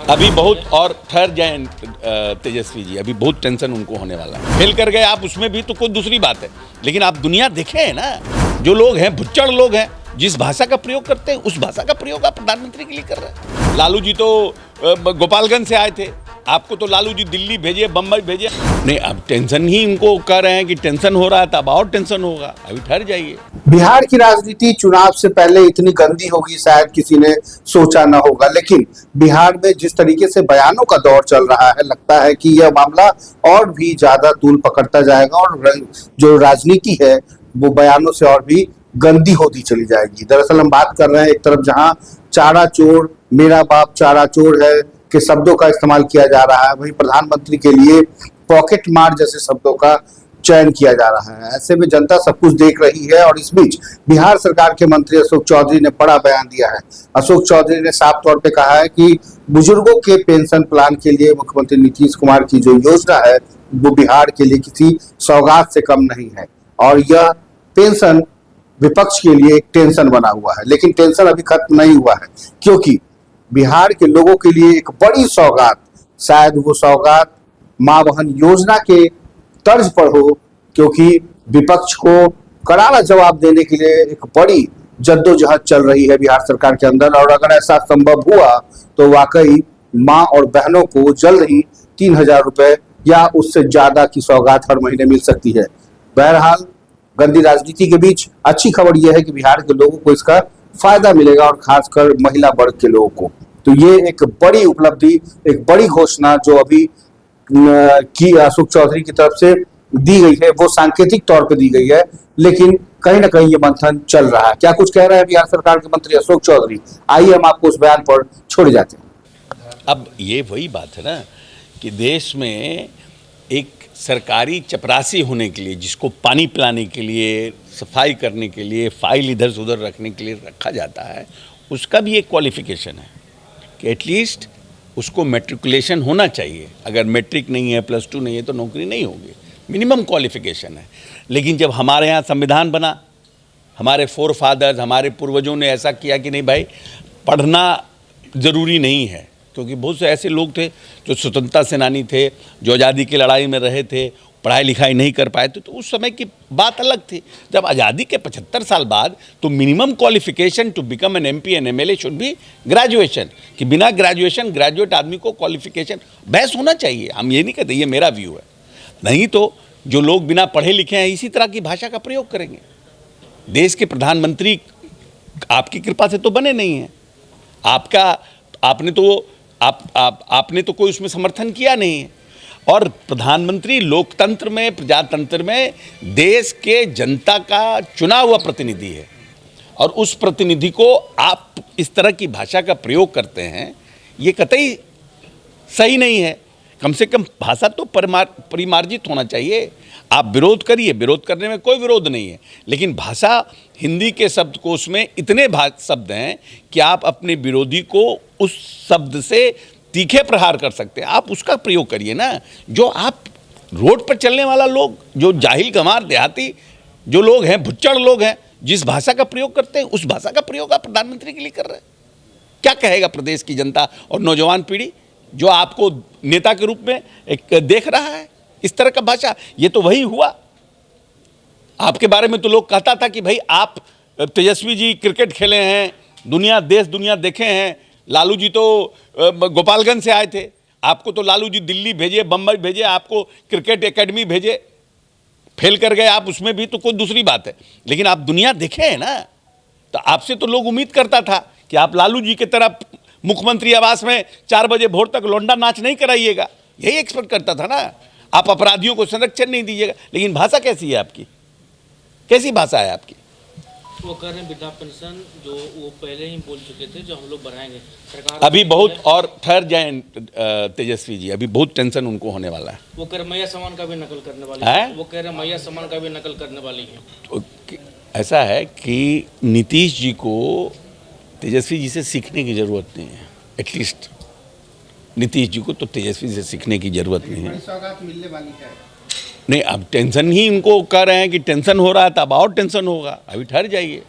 अभी बहुत और ठहर जाए तेजस्वी जी, अभी बहुत टेंशन उनको होने वाला है। फेल कर गए आप उसमें भी तो कोई दूसरी बात है, लेकिन आप दुनिया देखे हैं ना, जो लोग हैं भुच्चड़ लोग हैं, जिस भाषा का प्रयोग करते हैं उस भाषा का प्रयोग आप प्रधानमंत्री के लिए कर रहे हैं। लालू जी तो गोपालगंज से आए थे, आपको तो लालू जी दिल्ली भेजे, बम्बई भेजे। नहीं, अब टेंशन ही इनको कह रहे हैं कि टेंशन हो रहा है, तो अब और टेंशन होगा, अभी ठहर जाइए। बिहार की राजनीति चुनाव से पहले इतनी गंदी होगी शायद किसी ने सोचा न होगा, लेकिन बिहार में जिस तरीके से बयानों का दौर चल रहा है, लगता है कि यह मामला और भी ज्यादा तूल पकड़ता जाएगा और जो राजनीति है वो बयानों से और भी गंदी होती चली जाएगी। दरअसल हम बात कर रहे हैं, एक तरफ जहां चारा चोर, मेरा बाप चारा चोर है के शब्दों का इस्तेमाल किया जा रहा है, वहीं प्रधानमंत्री के लिए पॉकेट मार जैसे शब्दों का चयन किया जा रहा है। ऐसे में जनता सब कुछ देख रही है और इस बीच बिहार सरकार के मंत्री अशोक चौधरी ने बड़ा बयान दिया है। अशोक चौधरी ने साफ तौर पे कहा है कि बुजुर्गों के पेंशन प्लान के लिए मुख्यमंत्री नीतीश कुमार की जो योजना है वो बिहार के लिए किसी सौगात से कम नहीं है और यह पेंशन विपक्ष के लिए एक टेंशन बना हुआ है। लेकिन टेंशन अभी खत्म नहीं हुआ है, क्योंकि बिहार के लोगों के लिए एक बड़ी सौगात, शायद वो सौगात मां बहन योजना के तर्ज पर हो, क्योंकि विपक्ष को करारा जवाब देने के लिए एक बड़ी जद्दोजहद चल रही है बिहार सरकार के अंदर। और अगर ऐसा संभव हुआ तो वाकई मां और बहनों को जल्द ही 3,000 रुपए या उससे ज्यादा की सौगात हर महीने मिल सकती है। बहरहाल गंदी राजनीति के बीच अच्छी खबर यह है कि बिहार के लोगों को इसका फायदा मिलेगा और खासकर महिला वर्ग के लोगों को। तो ये एक बड़ी उपलब्धि, एक बड़ी घोषणा जो अभी की अशोक चौधरी की तरफ से दी गई है, वो सांकेतिक तौर पे दी गई है, लेकिन कहीं ना कहीं ये मंथन चल रहा है। क्या कुछ कह रहे हैं बिहार सरकार के मंत्री अशोक चौधरी, आइए हम आपको उस बयान पर छोड़ जाते हैं। अब ये वही बात है ना कि देश में एक सरकारी चपरासी होने के लिए, जिसको पानी पिलाने के लिए, सफाई करने के लिए, फाइल इधर से उधर रखने के लिए रखा जाता है, उसका भी एक क्वालिफिकेशन है कि एटलीस्ट उसको मैट्रिकुलेशन होना चाहिए। अगर मैट्रिक नहीं है, +2 नहीं है तो नौकरी नहीं होगी, मिनिमम क्वालिफिकेशन है। लेकिन जब हमारे यहाँ संविधान बना, हमारे फोर फादर्स, हमारे पूर्वजों ने ऐसा किया कि नहीं भाई, पढ़ना ज़रूरी नहीं है, क्योंकि बहुत से ऐसे लोग थे जो स्वतंत्रता सेनानी थे, जो आज़ादी की लड़ाई में रहे थे, पढ़ाई लिखाई नहीं कर पाए थे, तो उस समय की बात अलग थी। जब आज़ादी के 75 साल बाद तो minimum qualification to become an MP an MLA should be graduation, कि बिना ग्रेजुएशन ग्रेजुएट आदमी को क्वालिफिकेशन बहस होना चाहिए। हम ये नहीं कहते, ये मेरा व्यू है। नहीं तो जो लोग बिना पढ़े लिखे हैं इसी तरह की भाषा का प्रयोग करेंगे। देश के प्रधानमंत्री आपकी कृपा से तो बने नहीं हैं, आपने तो कोई उसमें समर्थन किया नहीं है। और प्रधानमंत्री लोकतंत्र में, प्रजातंत्र में देश के जनता का चुना हुआ प्रतिनिधि है, और उस प्रतिनिधि को आप इस तरह की भाषा का प्रयोग करते हैं, ये कतई सही नहीं है। कम से कम भाषा तो परिमार्जित होना चाहिए। आप विरोध करिए, विरोध करने में कोई विरोध नहीं है, लेकिन भाषा, हिंदी के शब्दकोश में इतने शब्द हैं कि आप अपने विरोधी को उस शब्द से तीखे प्रहार कर सकते हैं, आप उसका प्रयोग करिए ना। जो आप रोड पर चलने वाला लोग, जो जाहिल गंवार देहाती जो लोग हैं, भुच्चड़ लोग हैं, जिस भाषा का प्रयोग करते हैं उस भाषा का प्रयोग आप प्रधानमंत्री के लिए कर रहे हैं। क्या कहेगा प्रदेश की जनता और नौजवान पीढ़ी जो आपको नेता के रूप में एक देख रहा है? इस तरह का भाषा, ये तो वही हुआ। आपके बारे में तो लोग कहता था कि भाई आप तेजस्वी जी क्रिकेट खेले हैं, देश दुनिया देखे हैं। लालू जी तो गोपालगंज से आए थे, आपको तो लालू जी दिल्ली भेजे, बम्बई भेजे, आपको क्रिकेट एकेडमी भेजे। फेल कर गए आप उसमें भी तो कोई दूसरी बात है, लेकिन आप दुनिया देखे हैं ना। तो आपसे तो लोग उम्मीद करता था कि आप लालू जी की तरह मुख्यमंत्री आवास में 4 बजे भोर तक लौंडा नाच नहीं कराइएगा, यही एक्सपेक्ट करता था ना। आप अपराधियों को संरक्षण नहीं दीजिएगा, लेकिन भाषा कैसी है आपकी, कैसी भाषा है आपकी? वो कह रहे हैं वृद्धा पेंशन जो वो पहले ही बोल चुके थे, जो हम लोग बढ़ाएंगे। सरकार अभी बहुत और ठहर जाए तेजस्वी जी, अभी बहुत टेंशन उनको होने वाला है। वो कह रहे मैया सामान का भी नकल करने वाली है, वो कह रहे मैया सामान का भी नकल करने वाली है। तो ऐसा है कि नीतीश जी को तेजस्वी जी से सीखने की ज़रूरत नहीं है। एटलीस्ट नीतीश जी को तो तेजस्वी से सीखने की ज़रूरत नहीं है। सौगात मिलने वाली है। नहीं, अब टेंशन ही इनको कह रहे हैं कि टेंशन हो रहा है, तो अब और टेंशन होगा, अभी ठहर जाइए।